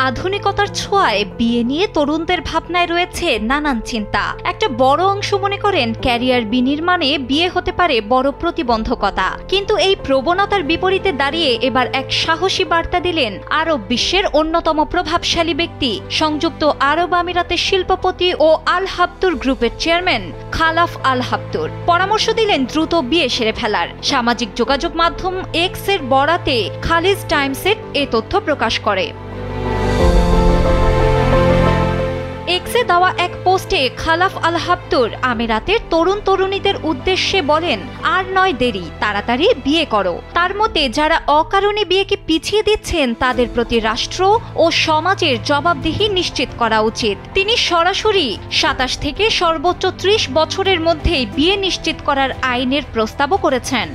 আধুনিকতার ছোঁয়ায় বিয়ে নিয়ে তরুণদের ভাবনায় রয়েছে নানান চিন্তা। একটা বড় অংশ মনে করেন ক্যারিয়ার বিনির্মাণে বিয়ে হতে পারে বড় প্রতিবন্ধকতা, কিন্তু এই প্রবণতার বিপরীতে দাঁড়িয়ে এবার এক সাহসী বার্তা দিলেন আরব বিশ্বের অন্যতম প্রভাবশালী ব্যক্তি, সংযুক্ত আরব আমিরাতের শিল্পপতি ও আল হাবতুর গ্রুপের চেয়ারম্যান খালাফ আল হাবতুর। পরামর্শ দিলেন দ্রুত বিয়ে সেরে ফেলার। সামাজিক যোগাযোগ মাধ্যম এক্স এর বরাতে খালিজ টাইমসের এ তথ্য প্রকাশ করে। এক্সে দেওয়া এক পোস্টে খালাফ আল হাবতুর আমিরাতের তরুণ তরুণীদের উদ্দেশ্যে বলেন, আর নয় দেরি, তাড়াতাড়ি বিয়ে করো। তার মতে যারা অকারণে বিয়েকে পিছিয়ে দিচ্ছেন তাদের প্রতি রাষ্ট্র ও সমাজের জবাবদিহি নিশ্চিত করা উচিত। তিনি সরাসরি ২৭ থেকে সর্বোচ্চ ৩০ বছরের মধ্যেই বিয়ে নিশ্চিত করার আইনের প্রস্তাবও করেছেন।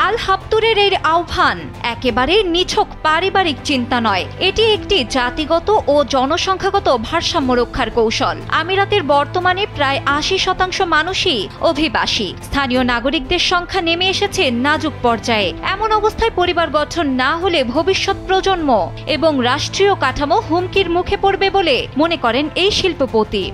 আল হাবতুরের এই আহ্বান একেবারে নিছক পারিবারিক চিন্তা নয়, এটি একটি জাতিগত ও জনসংখ্যাগত ভারসাম্য রক্ষার কৌশল। আমিরাতের বর্তমানে প্রায় ৮০% মানুষই অভিবাসী। স্থানীয় নাগরিকদের সংখ্যা নেমে এসেছে নাজুক পর্যায়ে। এমন অবস্থায় পরিবার গঠন না হলে ভবিষ্যৎ প্রজন্ম এবং রাষ্ট্রীয় কাঠামো হুমকির মুখে পড়বে বলে মনে করেন এই শিল্পপতি।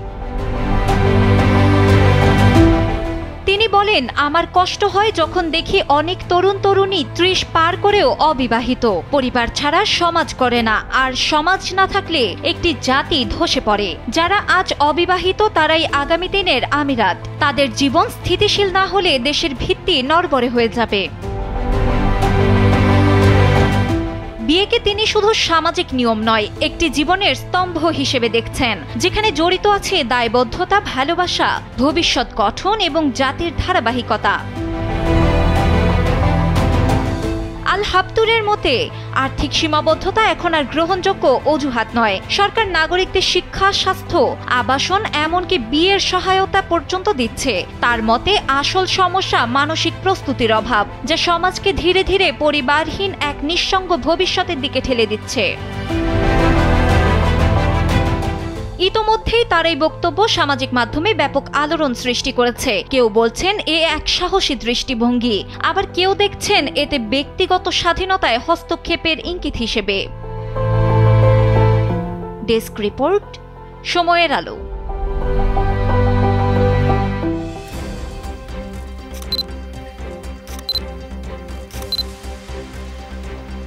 তিনি বলেন, আমার কষ্ট হয় যখন দেখি অনেক তরুণ তরুণী ৩০ পার করেও অবিবাহিত। পরিবার ছাড়া সমাজ করে না, আর সমাজ না থাকলে একটি জাতি ধসে পড়ে। যারা আজ অবিবাহিত তারাই আগামী দিনের আমিরাত। তাদের জীবন স্থিতিশীল না হলে দেশের ভিত্তি নড়বড়ে হয়ে যাবে। বিয়েকে তিনি শুধু সামাজিক নিয়ম নয়, একটি জীবনের স্তম্ভ হিসেবে দেখছেন, যেখানে জড়িত আছে দায়বদ্ধতা, ভালোবাসা, ভবিষ্যৎ গঠন এবং জাতির ধারাবাহিকতা। আল হাবতুরের মতে আর্থিক সীমাবদ্ধতা এখন আর গ্রহণযোগ্য অজুহাত নয়। সরকার নাগরিকদের শিক্ষা, স্বাস্থ্য, আবাসন, এমনকি বিয়ের সহায়তা পর্যন্ত দিচ্ছে। তার মতে আসল সমস্যা মানসিক প্রস্তুতির অভাব, যা সমাজকে ধীরে ধীরে পরিবারহীন এক নিঃসঙ্গ ভবিষ্যতের দিকে ঠেলে দিচ্ছে। ইতোমধ্যেই তার এই বক্তব্য সামাজিক মাধ্যমে ব্যাপক আলোড়ন সৃষ্টি করেছে। কেউ বলছেন এ এক সাহসী দৃষ্টিভঙ্গি, আবার কেউ দেখছেন এতে ব্যক্তিগত স্বাধীনতায় হস্তক্ষেপের ইঙ্গিত হিসেবে। ডেস্ক রিপোর্ট, সময়ের আলো।